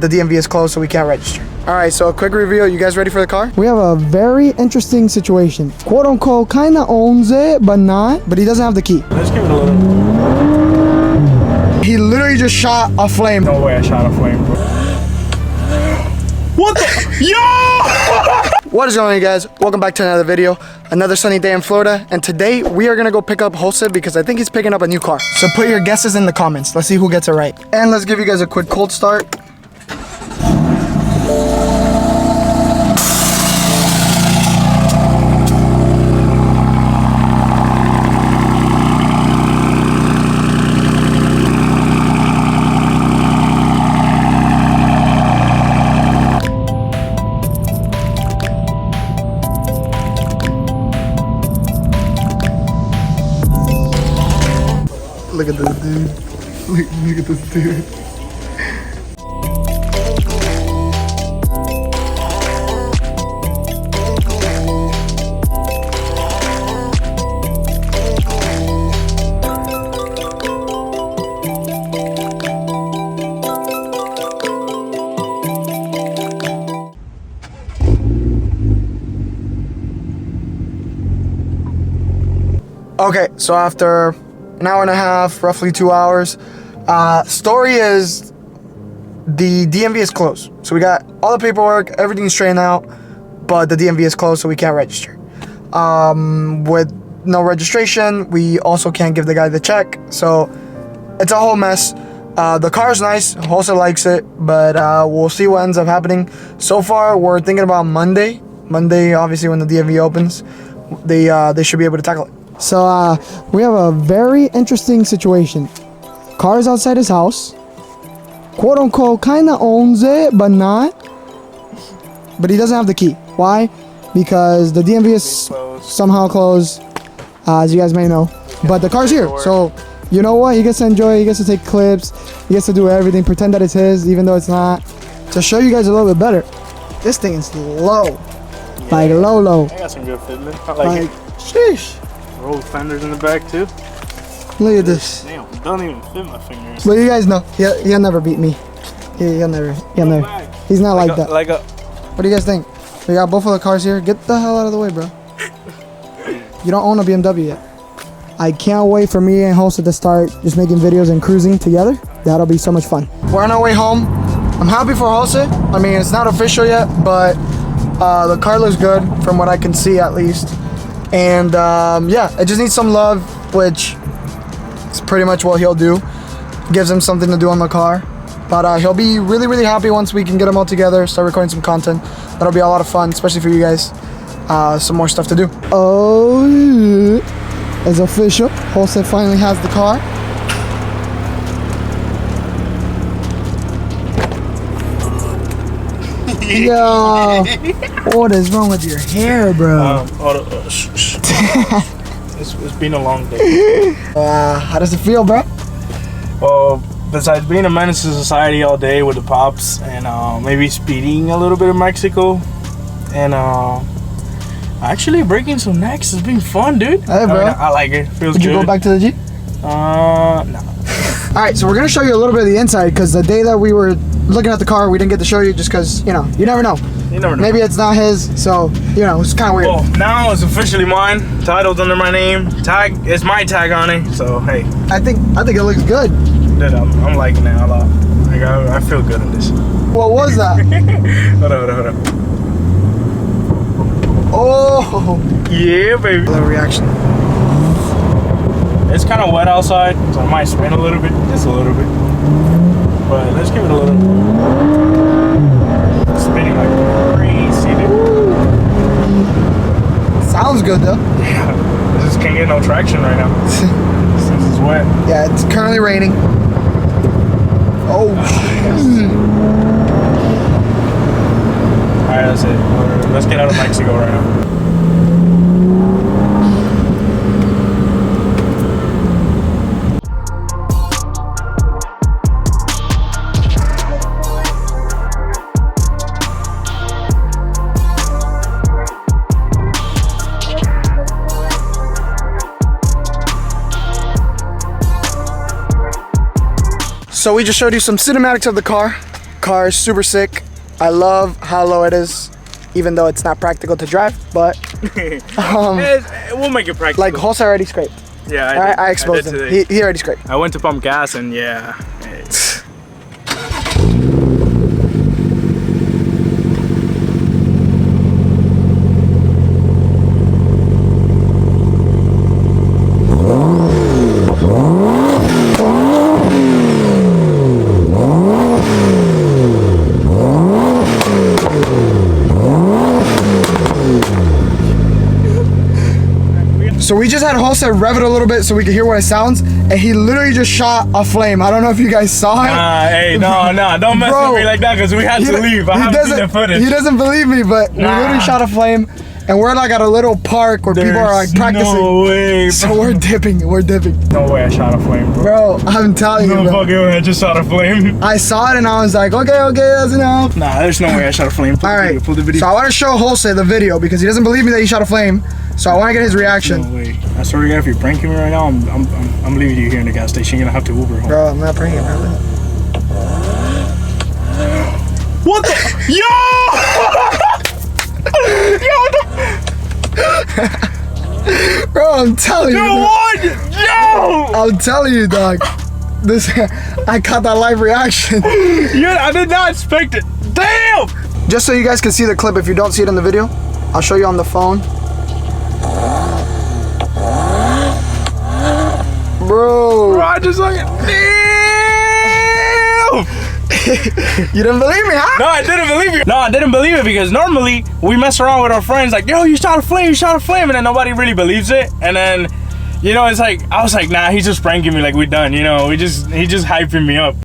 The DMV is closed, so we can't register. All right, so a quick review. You guys ready for the car? We have a very interesting situation. Quote unquote, kind of owns it, but not. But he doesn't have the key. Let's give it a little. He literally just shot a flame. No way I shot a flame, bro. What the? Yo! What is going on, you guys? Welcome back to another video. Another sunny day in Florida. And today we are gonna go pick up Jose because I think he's picking up a new car. So put your guesses in the comments. Let's see who gets it right. And let's give you guys a quick cold start. Look at this dude. Look at this dude. Okay, so after an hour and a half, roughly 2 hours. Story is the DMV is closed. So we got all the paperwork, everything's straightened out, but the DMV is closed, so we can't register. With no registration, we also can't give the guy the check. So it's a whole mess. The car's nice, Jose likes it, but we'll see what ends up happening. So far, we're thinking about Monday. Monday, obviously, when the DMV opens, they should be able to tackle it. So we have a very interesting situation. Car's outside his house. Quote unquote, kind of owns it, but not. But he doesn't have the key. Why? Because the DMV is somehow closed, as you guys may know. But the car's here, so you know what? He gets to enjoy. He gets to take clips. He gets to do everything. Pretend that it's his, even though it's not. To show you guys a little bit better, this thing is low, like low. I got some good fitment. I like it. Sheesh. Roll fenders in the back too. Look at this. Damn, don't even fit my fingers. But you guys know, he'll never beat me. He'll never. He's not like that. What do you guys think? We got both of the cars here. Get the hell out of the way, bro. You don't own a BMW yet. I can't wait for me and Jose to start just making videos and cruising together. That'll be so much fun. We're on our way home. I'm happy for Jose. I mean, it's not official yet, but the car looks good from what I can see, at least. And yeah, it just needs some love, which is pretty much what he'll do. Gives him something to do on the car. But he'll be really, really happy once we can get them all together, start recording some content. That'll be a lot of fun, especially for you guys. Some more stuff to do. Oh, it's official. Jose finally has the car. Yo, what is wrong with your hair, bro? It's been a long day. How does it feel, bro? Well, besides being a menace to society all day with the pops and maybe speeding a little bit in Mexico and actually breaking some necks has been fun, dude. Hey, bro. I like it. Feels Would good. you go back to the G? No. All right, so we're gonna show you a little bit of the inside because the day that we were looking at the car, we didn't get to show you just because, you know, you never know. You never know. Maybe it's not his, so, you know, it's kind of weird. Well, now it's officially mine. Title's under my name. Tag, it's my tag on it. So hey, I think it looks good. dude, I'm liking it a lot. Like I feel good in this. What was that? Hold on. Oh, Yeah, baby. The reaction. It's kind of wet outside, so I might spin a little bit, just a little bit. But let's give it a little. Spinning like crazy, dude. sounds good though. Yeah, I just can't get no traction right now since it's wet. Yeah, it's currently raining. Oh, All right, that's it. Let's get out of Mexico right now. So we just showed you some cinematics of the car. car is super sick. I love how low it is, even though it's not practical to drive, but We'll make it practical. like Jose already scraped. Yeah, I exposed him. today. He already scraped. I went to pump gas and yeah. So we just had Jose rev it a little bit so we could hear what it sounds, and he literally just shot a flame. I don't know if you guys saw it. Hey, no, don't mess Bro, with me like that because we had to leave. I haven't seen the footage. He doesn't believe me, but we literally shot a flame, and we're like at a little park where people are like practicing. No way, bro. So we're dipping. No way I shot a flame, bro. Bro, I'm telling you, No bro. fucking way I just shot a flame. I saw it and I was like, okay, that's enough. Nah, there's no way I shot a flame. All right. Pull the video. So I want to show Jose the video because he doesn't believe me that he shot a flame. So I want to get his reaction. No way. I swear to God, if you're pranking me right now, I'm leaving you here in the gas station. You're gonna have to Uber home. Bro, I'm not pranking, bro. What the? Yo! Bro, I'm telling you. Yo, dog. what? Yo! I'm telling you, dog. This, I caught that live reaction. Yeah, I did not expect it. Damn! Just so you guys can see the clip, if you don't see it in the video, I'll show you on the phone. Bro, I just like, damn! you didn't believe me, huh? No, I didn't believe you. No, I didn't believe it because normally we mess around with our friends like, yo, you shot a flame, and then nobody really believes it. And then, you know, it's like, I was like, nah, he's just pranking me like we done, you know, he just hyping me up.